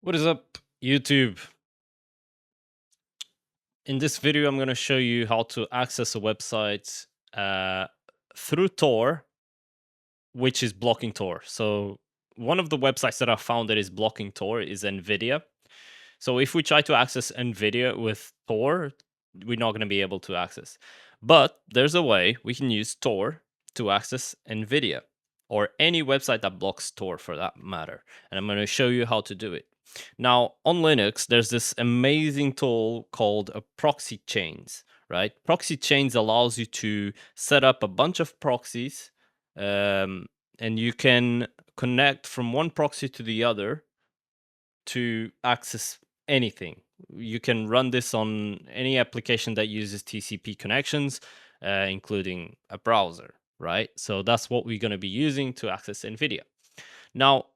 What is up, YouTube? In this video, I'm going to show you how to access a website through Tor, which is blocking Tor. So one of the websites that I found that is blocking Tor is NVIDIA. So if we try to access NVIDIA with Tor, we're not going to be able to access. But there's a way we can use Tor to access NVIDIA or any website that blocks Tor for that matter. And I'm going to show you how to do it. Now, on Linux, there's this amazing tool called a Proxychains, right? Proxychains allows you to set up a bunch of proxies, and you can connect from one proxy to the other to access anything. You can run this on any application that uses TCP connections, including a browser, right? So that's what we're going to be using to access NVIDIA. Now,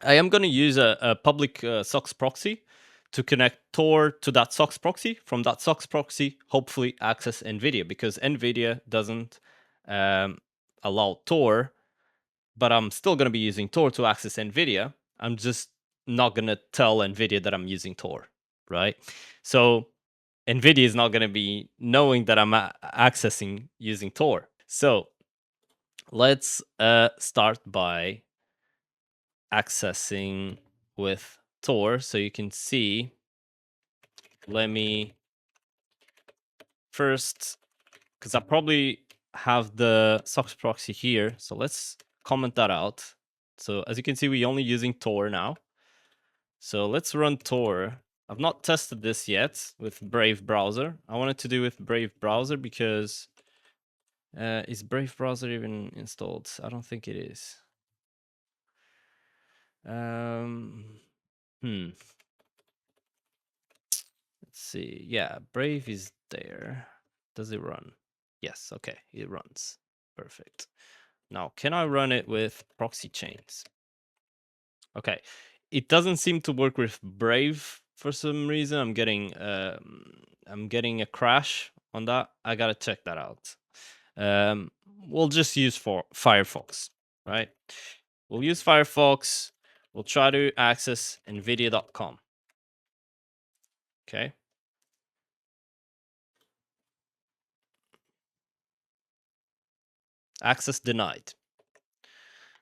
I am going to use a public SOCKS proxy to connect Tor to that SOCKS proxy. From that SOCKS proxy, hopefully access NVIDIA, because NVIDIA doesn't allow Tor, but I'm still going to be using Tor to access NVIDIA. I'm just not going to tell NVIDIA that I'm using Tor, right? So NVIDIA is not going to be knowing that I'm accessing using Tor. So let's start by accessing with Tor. So you can see, let me first, because I probably have the SOCKS proxy here. So let's comment that out. So as you can see, we're only using Tor now. So let's run Tor. I've not tested this yet with Brave browser. I wanted to do with Brave browser because is Brave browser even installed? I don't think it is. Let's see. Yeah, Brave is there. Does it run? Yes, okay, it runs. Perfect. Now, can I run it with Proxychains? Okay, it doesn't seem to work with Brave for some reason. I'm getting a crash on that. I gotta check that out. We'll just use for Firefox, right? We'll use Firefox. We'll try to access nvidia.com. Okay. Access denied.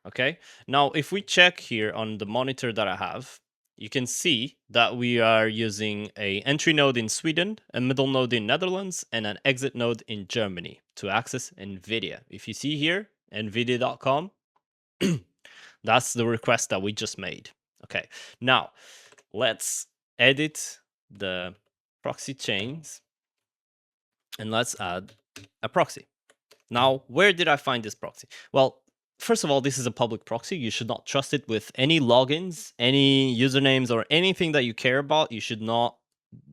Okay. Now, if we check here on the monitor that I have, you can see that we are using a entry node in Sweden, a middle node in Netherlands, and an exit node in Germany to access NVIDIA. If you see here, nvidia.com, that's the request that we just made. Okay. Now, let's edit the proxy chains and let's add a proxy. Now, where did I find this proxy? Well, first of all, this is a public proxy. You should not trust it with any logins, any usernames, or anything that you care about. You should not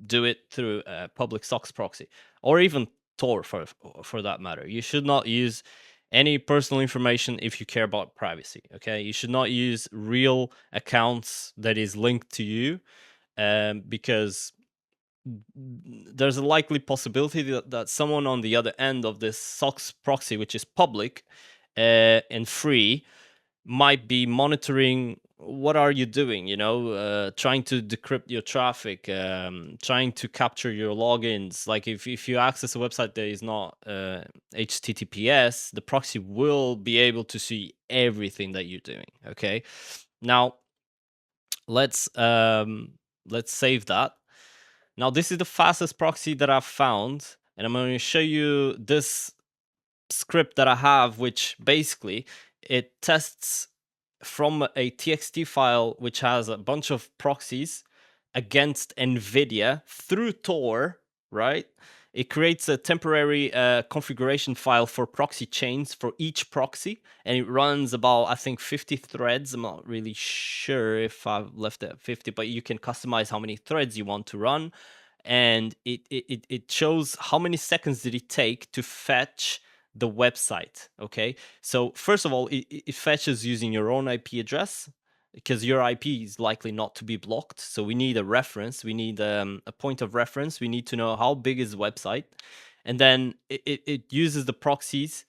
do it through a public SOCKS proxy, or even Tor for that matter. You should not use any personal information if you care about privacy, okay? You should not use real accounts that is linked to you, because there's a likely possibility that someone on the other end of this SOCKS proxy, which is public and free, might be monitoring what are you doing, trying to decrypt your traffic, trying to capture your logins. Like if you access a website that is not HTTPS, the proxy will be able to see everything that you're doing. Okay, now let's save that. Now, this is the fastest proxy that I've found, and I'm going to show you this script that I have, which basically it tests from a TXT file, which has a bunch of proxies against NVIDIA through Tor, right? It creates a temporary configuration file for proxy chains for each proxy, and it runs about, I think, 50 threads. I'm not really sure if I've left it at 50, but you can customize how many threads you want to run, and it shows how many seconds did it take to fetch the website. Okay, so first of all, it fetches using your own IP address, because your IP is likely not to be blocked. So we need a reference. We need a point of reference. We need to know how big is the website. And then it uses the proxies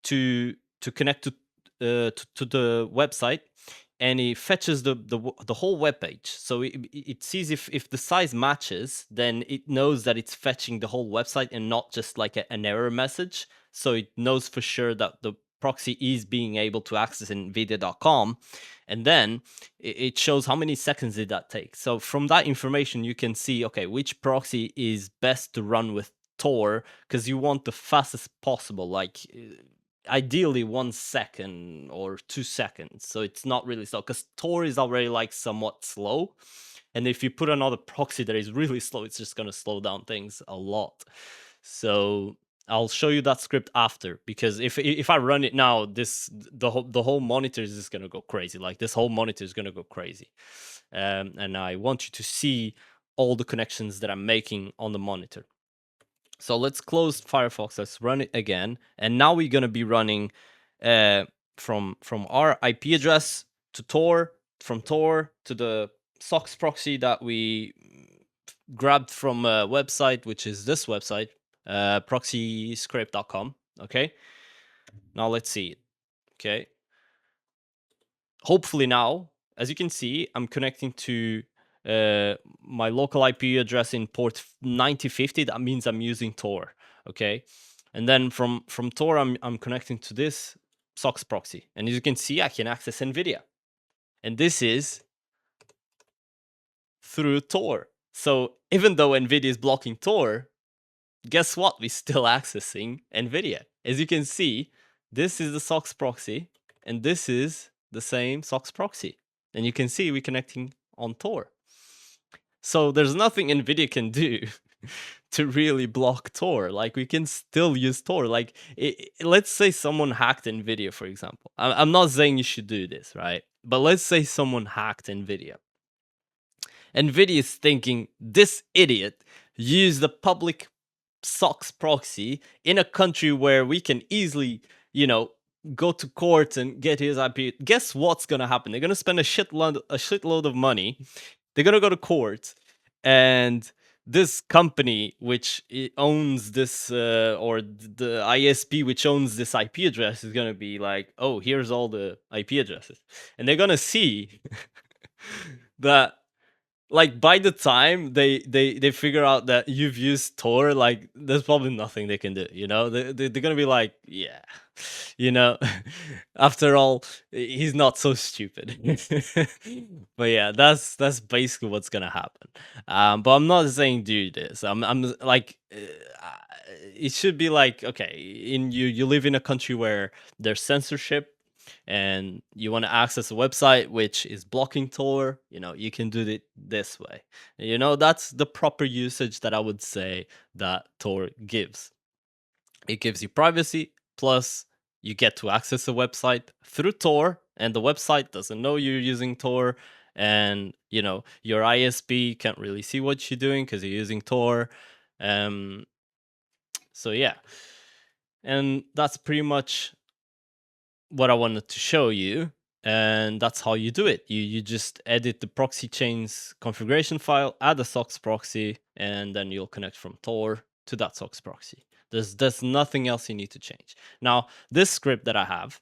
to connect to the website. and it fetches the whole web page. So it sees if the size matches, then it knows that it's fetching the whole website and not just like an error message. So it knows for sure that the proxy is being able to access nvidia.com, and then it shows how many seconds did that take. So from that information you can see, okay, which proxy is best to run with Tor, because you want the fastest possible, like ideally 1 second or 2 seconds, so it's not really slow, because Tor is already like somewhat slow, and if you put another proxy that is really slow, it's just going to slow down things a lot. So I'll show you that script after, because if I run it now, the whole monitor is just going to go crazy. Like this whole monitor is going to go crazy, and I want you to see all the connections that I'm making on the monitor. So let's close Firefox, let's run it again, and now we're going to be running from our IP address to Tor, from Tor to the SOCKS proxy that we grabbed from a website, which is this website, proxyscript.com. Okay, now let's see it. Okay, hopefully now, as you can see, I'm connecting to my local IP address in port 9050. That means I'm using Tor. Okay, and then from Tor, I'm connecting to this SOCKS proxy, and as you can see, I can access NVIDIA, and this is through Tor. So even though NVIDIA is blocking Tor, guess what? We're still accessing NVIDIA. As you can see, this is the SOCKS proxy, and this is the same SOCKS proxy. And you can see we're connecting on Tor. So there's nothing NVIDIA can do to really block Tor. Like, we can still use Tor. Like, let's say someone hacked NVIDIA, for example. I'm not saying you should do this, right? But let's say someone hacked NVIDIA. NVIDIA is thinking, this idiot used the public SOCKS proxy in a country where we can easily, go to court and get his IP. Guess what's gonna happen? They're gonna spend a shitload of money. They're gonna go to court, and this company which owns this or the ISP which owns this IP address is gonna be like, oh, here's all the IP addresses, and they're gonna see that, like, by the time they figure out that you've used Tor, like, there's probably nothing they can do. They're gonna be like, yeah, after all, he's not so stupid. But yeah, that's basically what's gonna happen. But I'm not saying do this. I'm like, it should be like, okay, you live in a country where there's censorship, and you want to access a website which is blocking Tor, you can do it this way. That's the proper usage that I would say that Tor gives. It gives you privacy, plus you get to access a website through Tor, and the website doesn't know you're using Tor, and your ISP can't really see what you're doing because you're using Tor. So yeah, and that's pretty much what I wanted to show you, and that's how you do it. You just edit the Proxychains configuration file, add a SOCKS proxy, and then you'll connect from Tor to that SOCKS proxy. There's nothing else you need to change. Now, this script that I have,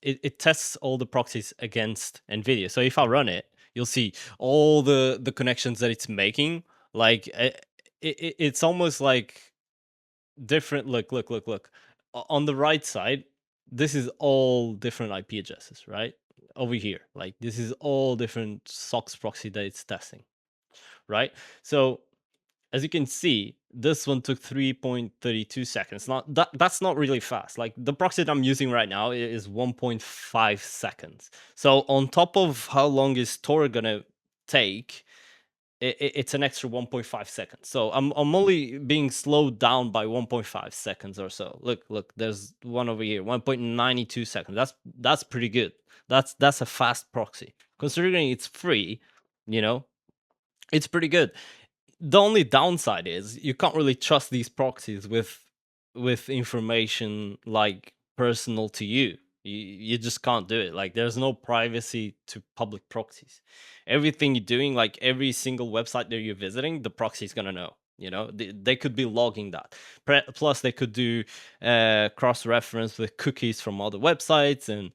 it tests all the proxies against NVIDIA. So if I run it, you'll see all the connections that it's making. Like, it's almost like different. Look. On the right side, this is all different IP addresses, right? Over here, like, this is all different SOCKS proxy that it's testing, right? So as you can see, this one took 3.32 seconds. That's not really fast. Like, the proxy that I'm using right now is 1.5 seconds. So on top of how long is Tor gonna take, it's an extra 1.5 seconds. So I'm only being slowed down by 1.5 seconds or so. Look, there's one over here, 1.92 seconds. That's pretty good. That's a fast proxy. Considering it's free, it's pretty good. The only downside is you can't really trust these proxies with information like personal to you. You just can't do it. Like, there's no privacy to public proxies. Everything you're doing, like every single website that you're visiting, the proxy is gonna know. They could be logging that. Plus they could do cross-reference with cookies from other websites, and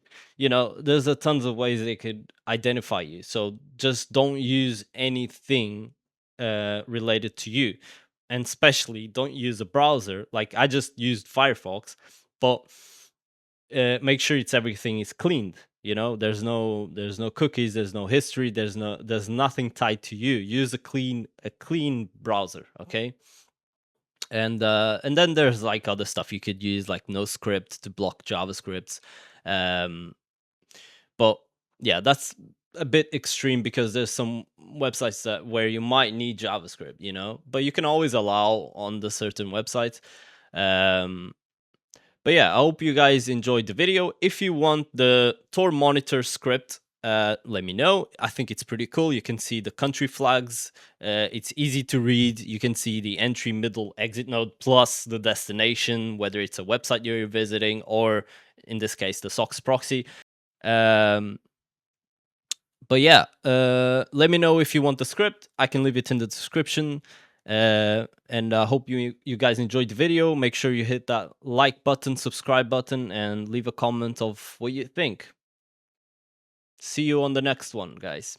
there's a tons of ways they could identify you. So just don't use anything related to you, and especially don't use a browser. Like I just used Firefox, but make sure everything is cleaned. There's no cookies, there's no history, there's nothing tied to you. Use a clean browser, okay? And then there's like other stuff you could use, like no script to block JavaScripts. But yeah, that's a bit extreme because there's some websites where you might need JavaScript, but you can always allow on the certain websites. But yeah, I hope you guys enjoyed the video. If you want the Tor monitor script, let me know. I think it's pretty cool. You can see the country flags. It's easy to read. You can see the entry, middle, exit node, plus the destination, whether it's a website you're visiting or, in this case, the SOCKS proxy. But yeah, let me know if you want the script. I can leave it in the description. And I hope you guys enjoyed the video. Make sure you hit that like button, subscribe button, and leave a comment of what you think. See you on the next one, guys.